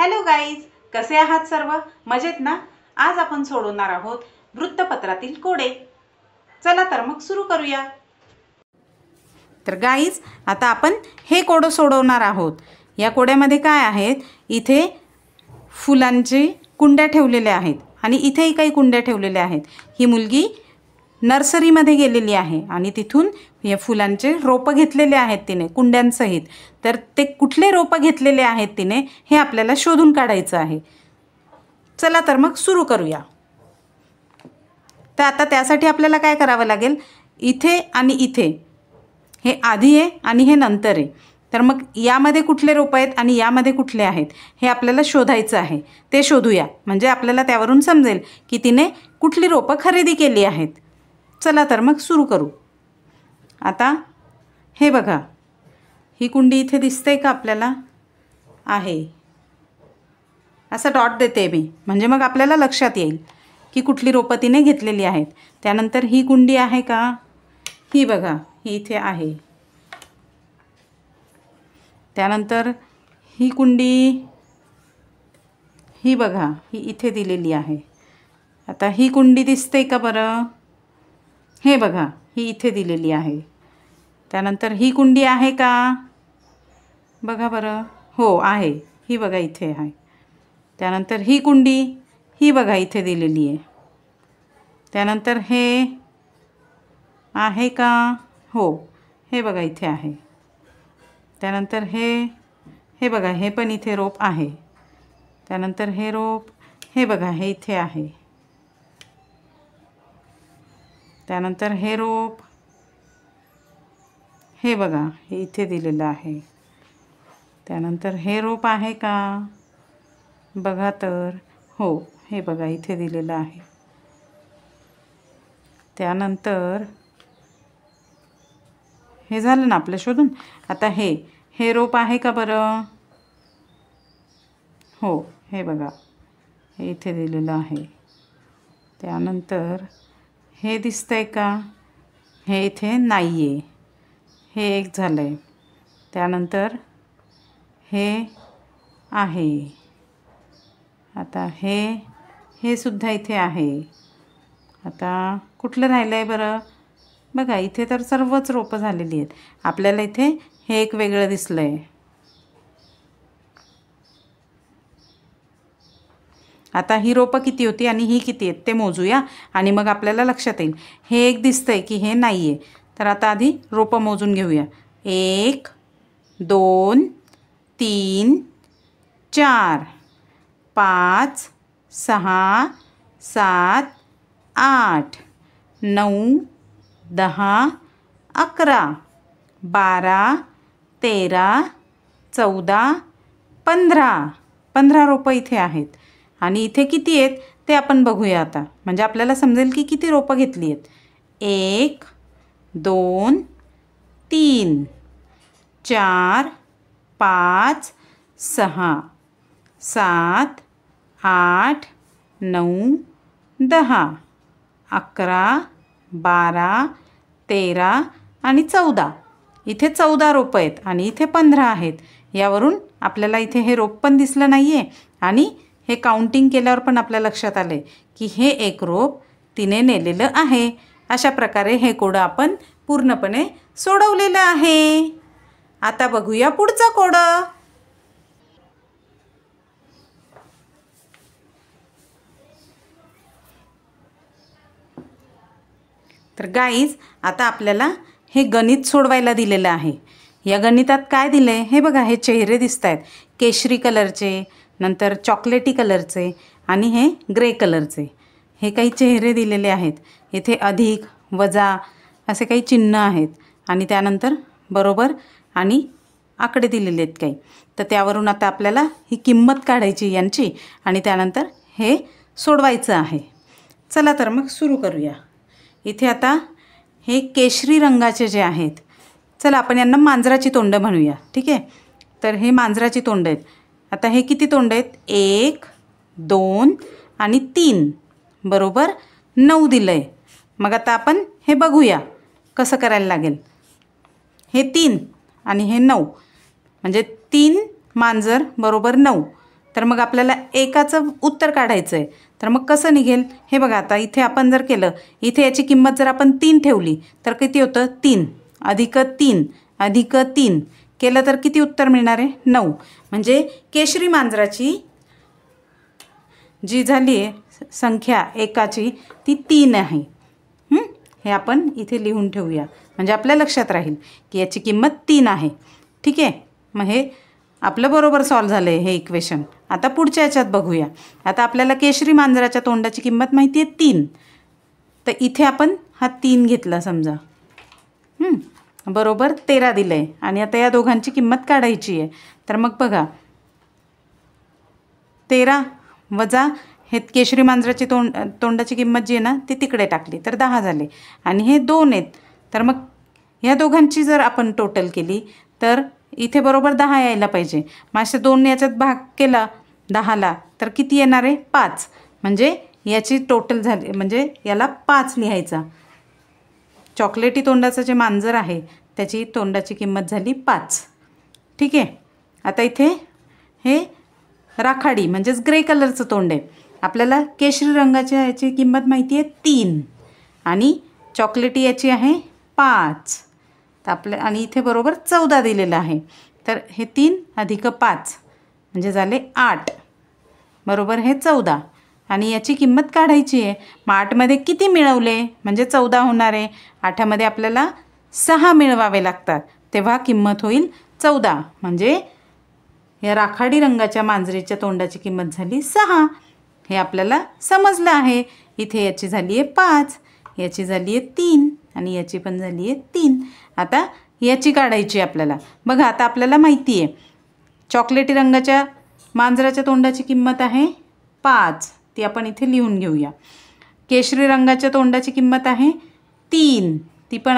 Hello guys, कसे आहात सर्व? मजेत ना? आज आपण सोडवणार आहोत वृत्तपत्रातील कोडे. चला तर मग सुरू करूया. तर गाईज, आता आपण हे कोडं सोडवणार आहोत. या कोड्यामध्ये काय आहेत? इथे फुलांची कुंड्या ठेवलेल्या आहेत आणि इथेही काही कुंड्या ठेवलेल्या आहेत. ही मुलगी नर्सरीमध्ये गेलेली आहे आणि तिथून हे फुलांचे रोपं घेतलेले आहेत तिने कुंड्यांसहित. तर ते कुठले रोपं घेतलेले आहेत तिने हे आपल्याला शोधून काढायचं आहे. चला तर मग सुरू करूया. तर आता त्यासाठी आपल्याला काय करावं लागेल? इथे आणि इथे हे आधी आहे आणि हे नंतर आहे. तर मग यामध्ये कुठले रोपं आहेत आणि यामध्ये कुठले आहेत हे आपल्याला शोधायचं आहे. ते शोधूया, म्हणजे आपल्याला त्यावरून समजेल की तिने कुठली रोपं खरेदी केली आहेत. चला तर मग सुरू करू. आता हे बघा, ही कुंडी इथे दिसते का आपल्याला? आहे. असं डॉट देते मी, म्हणजे मग आपल्याला लक्षात येईल की कुठली रोपं तिने घेतलेली आहेत. त्यानंतर ही कुंडी आहे का? ही बघा, ही इथे आहे. त्यानंतर ही कुंडी, ही बघा, ही इथे दिलेली आहे. आता ही कुंडी दिसते का बरं? हे बघा, ही इथे दिलेली आहे. त्यानंतर ही कुंडी आहे का? बघा बरं. हो आहे, ही बघा इथे आहे. त्यानंतर ही कुंडी, ही बघा इथे दिलेली आहे. त्यानंतर हे आहे का? हो, हे बघा इथे आहे. त्यानंतर हे बघा, हे पण इथे रोप आहे. त्यानंतर हे रोप, हे बघा, हे इथे आहे. त्यानंतर हे रोप, हे बघा, हे इथे दिलेलं आहे. त्यानंतर हे रोप आहे का? बघा तर. हो, हे बघा इथे दिलेलं आहे. त्यानंतर हे झालं ना आपलं शोधून. आता हे रोप आहे का बरं? हो, हे बघा, हे इथे दिलेलं आहे. त्यानंतर हे दिसतंय का? हे इथे नाही आहे. हे एक झालं आहे. त्यानंतर हे आहे. आता हे सुद्धा इथे आहे. आता कुठलं राहिलं आहे बरं? बघा, इथे तर सर्वच रोपं झालेली आहेत. आपल्याला इथे हे एक वेगळं दिसलं आहे. आता ही रोपं किती होती आणि ही किती आहेत ते मोजूया आणि मग आपल्याला लक्षात येईल. हे एक दिसतंय की हे नाही आहे. तर आता आधी रोपं मोजून घेऊया. 1 2 3 4 5 6 7 8 9 10 11 12 13 14 15 रोपं इथे आहेत. आणि इथे किती आहेत ते आपण बघूया आता, म्हणजे आपल्याला समजेल की किती रोपं घेतली आहेत. 1 2 3 4 5 6 7 8 9 10 11 12 13 आणि 14. इथे 14 रोपं आहेत आणि इथे 15 आहेत. यावरून आपल्याला इथे हे रोप पण दिसलं नाही आहे आणि हे काउंटिंग केल्यावर पण आपल्या लक्षात आलं आहे की हे एक रोप तिने नेलेलं आहे. अशा प्रकारे हे कोडं आपण पूर्णपणे सोडवलेलं आहे. आता बघूया पुढचं कोडं. तर गाईज, आता आपल्याला हे गणित सोडवायला दिलेलं आहे. या गणितात काय दिलं आहे हे बघा. हे चेहरे दिसत आहेत केशरी कलरचे, नंतर चॉकलेटी कलरचे आणि हे ग्रे कलरचे. हे काही चेहरे दिलेले आहेत. इथे अधिक वजा असे काही चिन्ह आहेत आणि त्यानंतर बरोबर आणि आकडे दिलेले आहेत काही. तर त्यावरून आता आपल्याला ही किंमत काढायची यांची आणि त्यानंतर हे सोडवायचं आहे. चला तर मग सुरू करूया. इथे आता हे केशरी रंगाचे जे आहेत, चला आपण यांना मांजराची तोंडं म्हणूया. ठीक आहे. तर हे मांजराची तोंड आहेत. आता हे किती तोंड आहेत? 1 2 आणि 3 बरोबर 9 दिलं आहे. मग आता आपण हे बघूया कसं करायला लागेल. हे 3 आणि हे 9 म्हणजे 3 मांजर बरोबर 9. तर मग आपल्याला एकाचं उत्तर काढायचं आहे. तर मग कसं निघेल हे बघा. आता इथे आपण जर केलं, इथे याची किंमत जर आपण 3 ठेवली तर किती होतं, 3 अधिक 3 अधिक 3 केलं तर किती उत्तर मिळणार आहे, 9. म्हणजे केशरी मांजराची जी झाली आहे संख्या एकाची ती 3 आहे. हे आपण इथे लिहून ठेवूया म्हणजे आपल्या लक्षात राहील की याची किंमत 3 आहे. ठीक आहे. मग हे आपलं बरोबर सॉल्व झालं आहे हे इक्वेशन. आता पुढच्या याच्यात बघूया. आता आपल्याला केशरी मांजराच्या तोंडाची किंमत माहिती आहे 3. तर इथे आपण हा 3 घेतला समजा. बरोबर 13 दिलं आहे आणि आता या दोघांची किंमत काढायची आहे. तर मग बघा 13 वजा हे केशरी मांजराची तोंडाची किंमत जी आहे ना ती तिकडे टाकली तर 10 झाले आणि हे 2 आहेत. तर मग ह्या दोघांची जर आपण टोटल केली तर इथे बरोबर 10 यायला पाहिजे. मग असे 2 याच्यात भाग केला 10ला तर किती येणार आहे, 5. म्हणजे याची टोटल झाली म्हणजे याला 5 लिहायचा. चॉकलेटी तोंडाचं जे मांजर आहे त्याची तोंडाची किंमत झाली 5. ठीक आहे. आता इथे हे राखाडी म्हणजेच ग्रे कलरचं तोंड आहे. आपल्याला केशरी रंगाच्या याची किंमत माहिती आहे 3 आणि चॉकलेटी याची आहे 5. तर आणि इथे बरोबर 14 दिलेलं आहे. तर हे 3 अधिक 5 म्हणजे झाले 8. बरोबर हे 14 आणि याची किंमत काढायची आहे. मग 8मध्ये किती मिळवले म्हणजे 14 होणार आहे. 8मध्ये आपल्याला 6 मिळवावे लागतात तेव्हा किंमत होईल 14. म्हणजे या राखाडी रंगाच्या मांजरीच्या तोंडाची किंमत झाली 6. हे आपल्याला समजलं आहे. इथे याची झाली आहे 5, याची झाली आहे 3 आणि याची पण झाली आहे 3. आता याची काढायची आपल्याला. बघा आता आपल्याला माहिती आहे चॉकलेटी रंगाच्या मांजराच्या तोंडाची किंमत आहे 5. ती आपण इथे लिहून घेऊया. केशरी रंगाच्या तोंडाची किंमत आहे 3. ती पण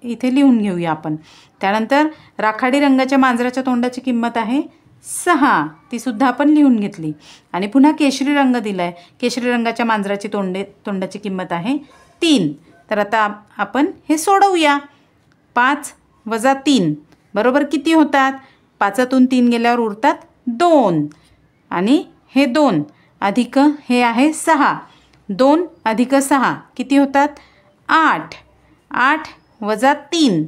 इथे लिहून घेऊया आपण. त्यानंतर राखाडी रंगाच्या मांजराच्या तोंडाची किंमत आहे 6. तीसुद्धा आपण लिहून घेतली. आणि पुन्हा केशरी रंग दिला आहे. केशरी रंगाच्या मांजराची तोंडाची किंमत आहे 3. तर आता आपण हे सोडवूया. 5 वजा 3 बरोबर किती होतात, 5तून 3 गेल्यावर उरतात 2 आणि हे 2 अधिक हे आहे 6. 2 अधिक 6 किती होतात 8. 8 वजा 3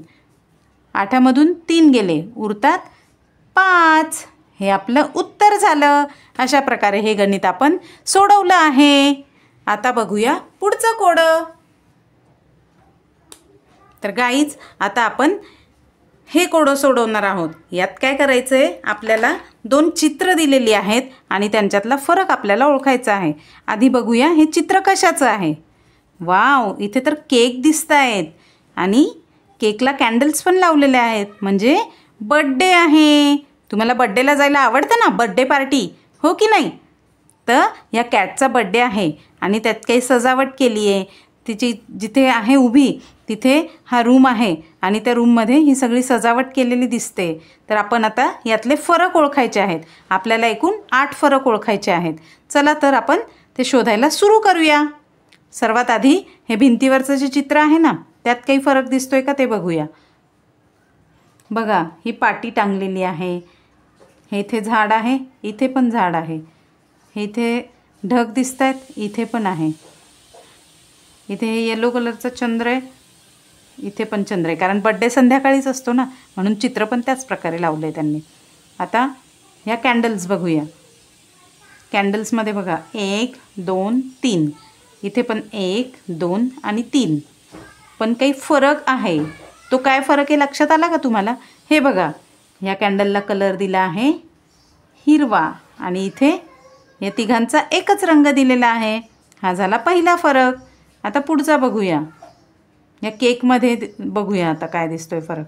8मधून 3 गेले उरतात 5. हे आपलं उत्तर झालं. अशा प्रकारे हे गणित आपण सोडवलं आहे. आता बघूया पुढचं कोडं. तर गाईज आता आपण हे कोडं सोडवणार आहोत. यात काय करायचं आहे, आपल्याला 2 चित्र दिलेली आहेत आणि त्यांच्यातला फरक आपल्याला ओळखायचा आहे. आधी बघूया हे चित्र कशाचं आहे. वाव, इथे तर केक दिसत आहेत आणि केकला कॅन्डल्स पण लावलेले आहेत म्हणजे बड्डे आहे. तुम्हाला बड्डेला जायला आवडतं ना, बड्डे पार्टी, हो की नाही. तर या कॅटचा बड्डे आहे आणि त्यात काही सजावट केली आहे. तिची जिथे आहे उभी तिथे हा रूम आहे आणि त्या रूममध्ये ही सगळी सजावट केलेली दिसते. तर आपण आता यातले फरक ओळखायचे आहेत. आपल्याला एकूण 8 फरक ओळखायचे आहेत. चला तर आपण ते शोधायला सुरू करूया. सर्वात आधी हे भिंतीवरचं जे चित्र आहे ना त्यात काही फरक दिसतोय का ते बघूया. बघा ही पाटी टांगलेली आहे. हे इथे झाड आहे, इथे पण झाड आहे. हे इथे ढग दिसत आहेत, इथे पण आहे. इथे हे येलो कलरचं चंद्र आहे, इथे पण चंद्र आहे. कारण बड्डे संध्याकाळीच असतो ना म्हणून चित्र पण त्याच प्रकारे लावलं आहे त्यांनी. आता ह्या कॅन्डल्स बघूया. कॅन्डल्समध्ये बघा 1 2 3. इथे पण 1 2 आणि 3. पण काही फरक आहे. तो काय फरक आहे लक्षात आला का तुम्हाला. हे बघा ह्या कॅन्डलला कलर दिला आहे हिरवा आणि इथे या तिघांचा एकच रंग दिलेला आहे. हा झाला पहिला फरक. आता पुढचा बघूया. या केकमध्ये बघूया आता काय दिसतोय फरक.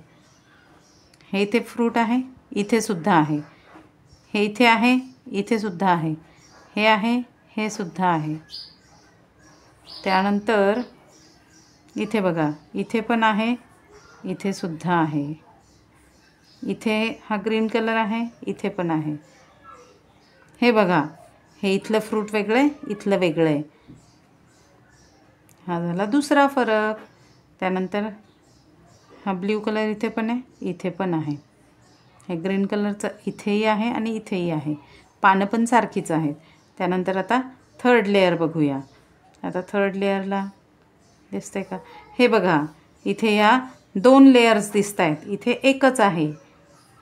हे इथे फ्रूट आहे, इथे सुद्धा आहे. हे इथे आहे, इथे सुद्धा आहे. हे आहे, हे सुद्धा आहे. त्यानंतर इथे बघा, इथे पण आहे, इथे सुद्धा आहे. इथे हा ग्रीन कलर आहे, इथे पण आहे. हे बघा हे इथलं फ्रूट वेगळं आहे, इथलं वेगळं आहे. हा झाला दुसरा फरक. त्यानंतर हा ब्ल्यू कलर इथे पण आहे, इथे पण आहे. हे ग्रीन कलरचं इथेही आहे आणि इथेही आहे. पानं पण सारखीच आहेत. त्यानंतर आता थर्ड लेअर बघूया. आता थर्ड लेअरला दिसतंय का? हे बघा, इथे या 2 लेयर्स दिसत आहेत, इथे एकच आहे.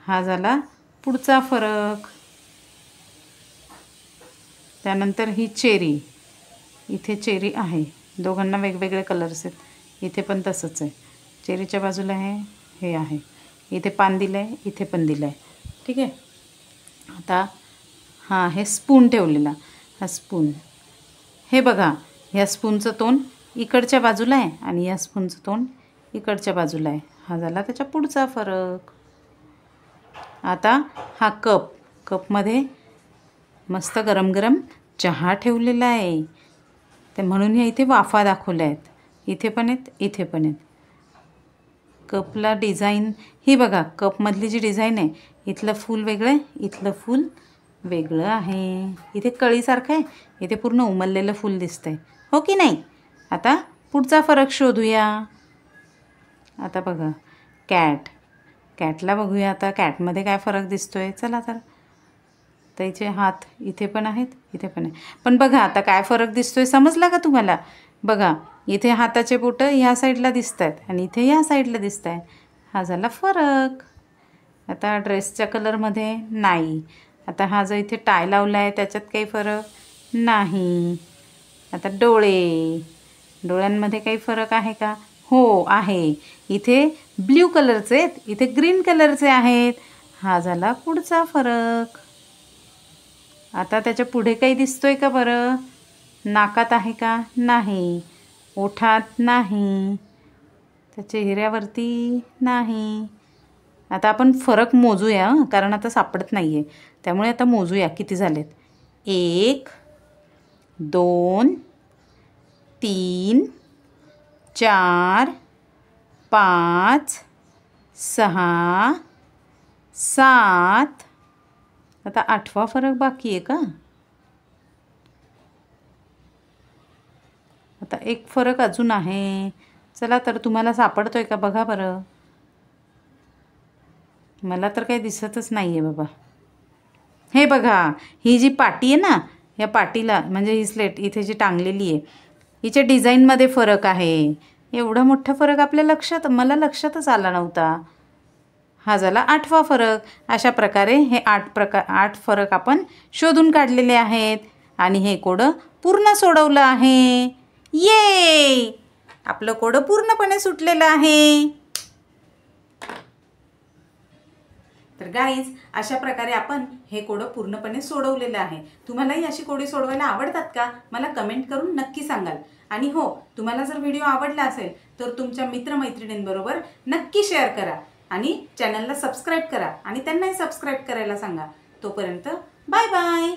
हा झाला पुढचा फरक. त्यानंतर ही चेरी, इथे चेरी आहे, दोघांना वेगवेगळे कलर्स आहेत. इथे पण तसंच आहे, चेरीच्या बाजूला हे आहे, इथे पान दिलं आहे, इथे पण दिलं आहे. ठीक आहे. आता हां, हे स्पून ठेवलेला, हा स्पून. हे बघा, ह्या स्पूनचं तोंड इकडच्या बाजूला आहे आणि या स्पूनचं तोंड इकडच्या बाजूला आहे. हा झाला त्याच्या पुढचा फरक. आता हा कपमध्ये मस्त गरम गरम चहा ठेवलेला आहे, ते म्हणून ह्या इथे वाफा दाखवल्या आहेत. इथे पण आहेत, इथे पण आहेत. कपला डिझाईन ही बघा, कपमधली जी डिझाईन आहे, इथलं फूल वेगळं आहे, इथलं फूल वेगळं आहे. इथे कळीसारखं आहे, इथे पूर्ण उमललेलं फूल दिसतंय, हो की नाही? आता पुढचा फरक शोधूया. आता बघा, कॅटला बघूया. आता कॅटमध्ये काय फरक दिसतोय? चला तर. त्याचे हात इथे पण आहेत, इथे पण आहे. पण बघा आता काय फरक दिसतोय, समजला का तुम्हाला? बघा, इथे हाताचे बोटं ह्या साईडला दिसत आहेत आणि इथे ह्या साईडला दिसत आहे. हा झाला फरक. आता ड्रेसच्या कलरमध्ये नाही. आता हा जो इथे टाय लावला आहे त्याच्यात काही फरक नाही. आता डोळ्यांमध्ये काही फरक आहे का? हो आहे. इथे ब्ल्यू कलरचे आहेत, इथे ग्रीन कलरचे आहेत. हा झाला पुढचा फरक. आता त्याच्या पुढे काही दिसतोय का बरं? नाकात आहे का? नाही. ओठात नाही. त्या चेहऱ्यावरती नाही. आता आपण फरक मोजूया, कारण आता सापडत नाही आहे, त्यामुळे आता मोजूया किती झालेत. 1 2 3 4 5 6 7. आता 8वा फरक बाकी आहे का? आता एक फरक अजून आहे. चला तर, तुम्हाला सापडतोय का बघा बरं. मला तर काही दिसतच नाही आहे बाबा. हे बघा, ही जी पाटी आहे ना, या पाटीला म्हणजे ही स्लेट इथे जी टांगलेली आहे, हिच्या डिझाईनमध्ये फरक आहे. एवढा मोठा फरक आपल्या मला लक्षातच आला नव्हता. हा झाला 8वा फरक. अशा प्रकारे हे 8 फरक आपण शोधून काढलेले आहेत आणि हे कोडं पूर्ण सोडवलं आहे. ये, आपलं कोडं पूर्णपणे सुटलेलं आहे. तर गाईज, अशा प्रकारे आपण हे कोडं पूर्णपणे सोडवलेलं आहे. तुम्हालाही अशी कोडी सोडवायला आवडतात का? मला कमेंट करून नक्की सांगाल. आणि हो, तुम्हाला जर व्हिडिओ आवडला असेल तर तुमच्या मित्रमैत्रिणींबरोबर नक्की शेअर करा आणि चॅनलला सबस्क्राईब करा आणि त्यांनाही सबस्क्राईब करायला सांगा. तोपर्यंत बाय बाय.